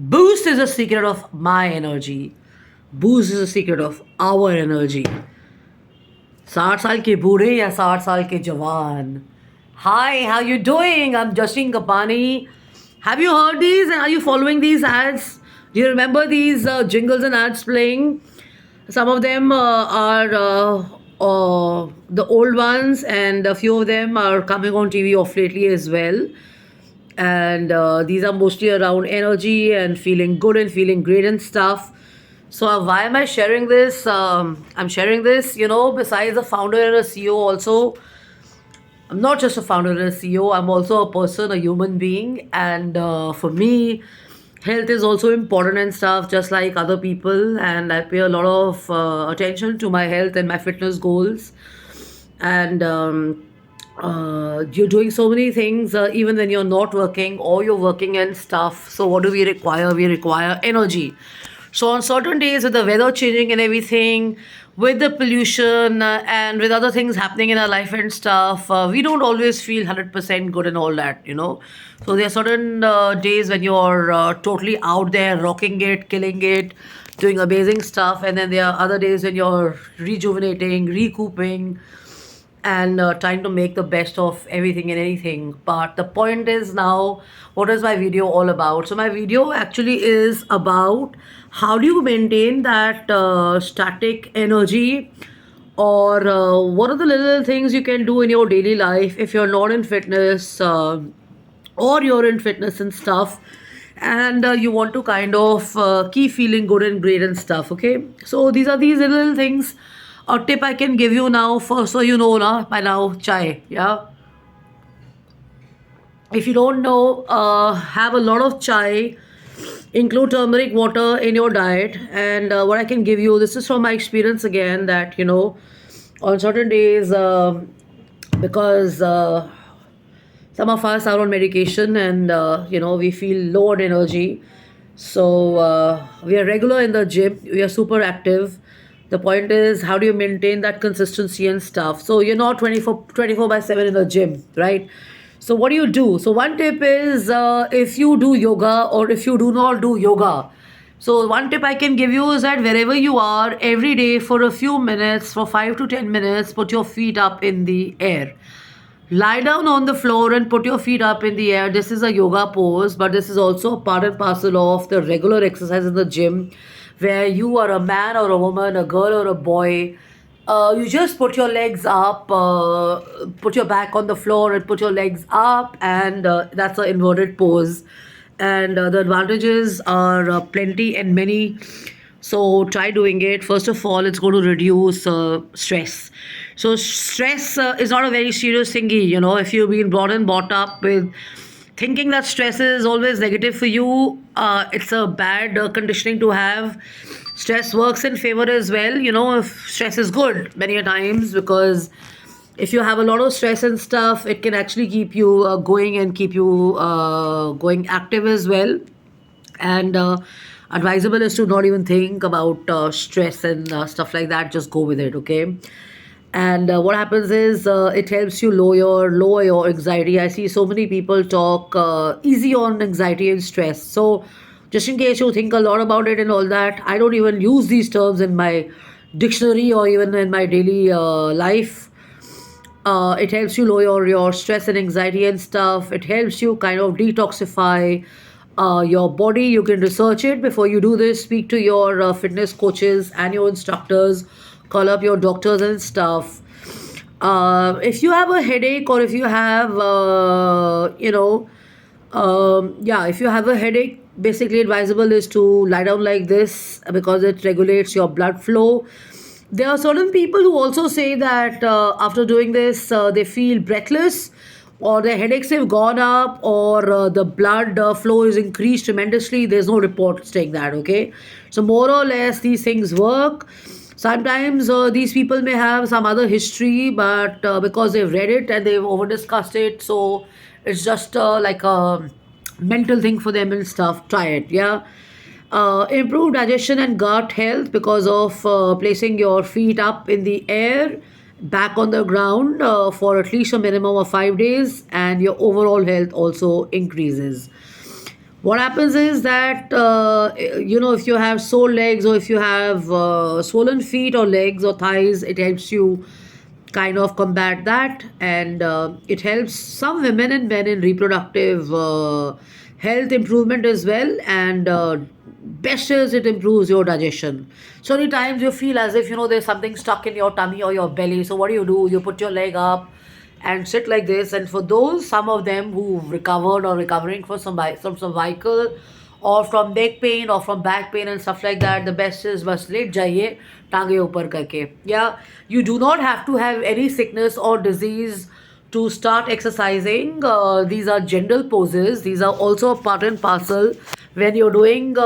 Boost is a secret of my energy. Boost is a secret of our energy. 60 साल के बूढ़े या 60 साल के जवान. Hi, how you doing? I'm Justine Kapani. Have you heard these and are you following these ads? Do you remember these jingles and ads playing? Some of them are the old ones, and a few of them are coming on TV off lately as well. And these are mostly around energy and feeling good and feeling great and stuff. So why am I sharing this? I'm sharing this, besides a founder and a CEO also. I'm not just a founder and a CEO, I'm also a person, a human being. And for me, health is also important and stuff, just like other people. And I pay a lot of attention to my health and my fitness goals. And you're doing so many things, even when you're not working or you're working and stuff. So, what do we require? We require energy. So, on certain days, with the weather changing and everything, with the pollution and with other things happening in our life and stuff, we don't always feel 100% good and all that. So, there are certain days when you're totally out there, rocking it, killing it, doing amazing stuff, and then there are other days when you're rejuvenating, recouping and trying to make the best of everything and anything. But the point is now, what is my video all about? So, my video actually is about how do you maintain that static energy, or what are the little things you can do in your daily life if you're not in fitness, or you're in fitness and stuff, and you want to kind of keep feeling good and great and stuff. Okay, so these are these little things. A tip I can give you now, first, so you know na, by now, chai. Yeah, if you don't know, have a lot of chai, include turmeric water in your diet. And what I can give you, this is from my experience again, that on certain days, because some of us are on medication, and we feel low on energy. So we are regular in the gym, we are super active. The point is, how do you maintain that consistency and stuff? So you're not 24 by 7 in the gym, right? So what do you do? So one tip is, if you do yoga or if you do not do yoga. So one tip I can give you is that wherever you are, every day for a few minutes, for 5 to 10 minutes, put your feet up in the air. Lie down on the floor and put your feet up in the air. This is a yoga pose, but this is also a part and parcel of the regular exercise in the gym, where you are a man or a woman, a girl or a boy. You just put your legs up, put your back on the floor and put your legs up, and that's an inverted pose. And the advantages are plenty and many. So try doing it. First of all, it's going to reduce stress. So stress is not a very serious thingy. If you've been brought and brought up with thinking that stress is always negative for you, it's a bad conditioning to have. Stress works in favor as well. If stress is good many a times, because if you have a lot of stress and stuff, it can actually keep you going and keep you going active as well. And advisable is to not even think about stress and stuff like that. Just go with it, okay? And what happens is, it helps you lower your anxiety. I see so many people talk easy on anxiety and stress. So just in case you think a lot about it and all that, I don't even use these terms in my dictionary or even in my daily life. It helps you lower your stress and anxiety and stuff. It helps you kind of detoxify your body. You can research it before you do this. Speak to your fitness coaches and your instructors. Call up your doctors and stuff. If you have a headache, or if you have, if you have a headache, basically advisable is to lie down like this, because it regulates your blood flow. There are certain people who also say that after doing this, they feel breathless, or their headaches have gone up, or the blood flow is increased tremendously. There's no report saying that, okay? So, more or less, these things work. Sometimes these people may have some other history, but because they've read it and they've over discussed it, so it's just like a mental thing for them and stuff. Try it, yeah. Improve digestion and gut health because of placing your feet up in the air, back on the ground for at least a minimum of 5 days, and your overall health also increases. What happens is that if you have sore legs, or if you have swollen feet or legs or thighs, it helps you kind of combat that. And it helps some women and men in reproductive health improvement as well. And best is it improves your digestion. So many times you feel as if there's something stuck in your tummy or your belly. So what do? You put your leg up and sit like this. And for those, some of them who've recovered or recovering from some cervical or from neck pain or from back pain and stuff like that, the best is बस late जाइए टांगे ऊपर करके. Yeah, you do not have to have any sickness or disease to start exercising. These are general poses. These are also part and parcel when you're doing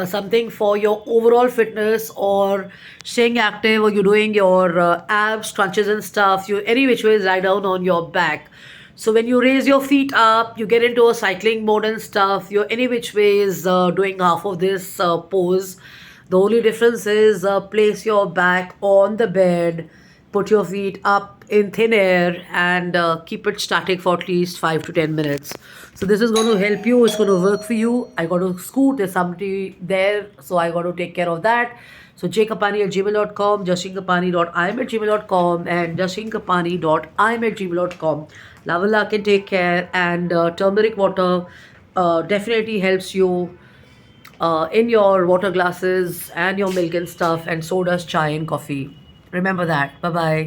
something for your overall fitness or staying active, or you're doing your abs, crunches, and stuff. You any which ways lie down on your back. So when you raise your feet up, you get into a cycling mode and stuff. You're any which ways doing half of this pose. The only difference is place your back on the bed, put your feet up in thin air, and keep it static for at least 5 to 10 minutes. So this is going to help you. It's going to work for you. I got to scoot. There's somebody there, so I got to take care of that. So jkapani@gmail.com, jashinkapani.im@gmail.com, and jashinkapani.im@gmail.com. Lavalla can take care, and turmeric water definitely helps you in your water glasses and your milk and stuff, and so does chai and coffee. Remember that. Bye bye.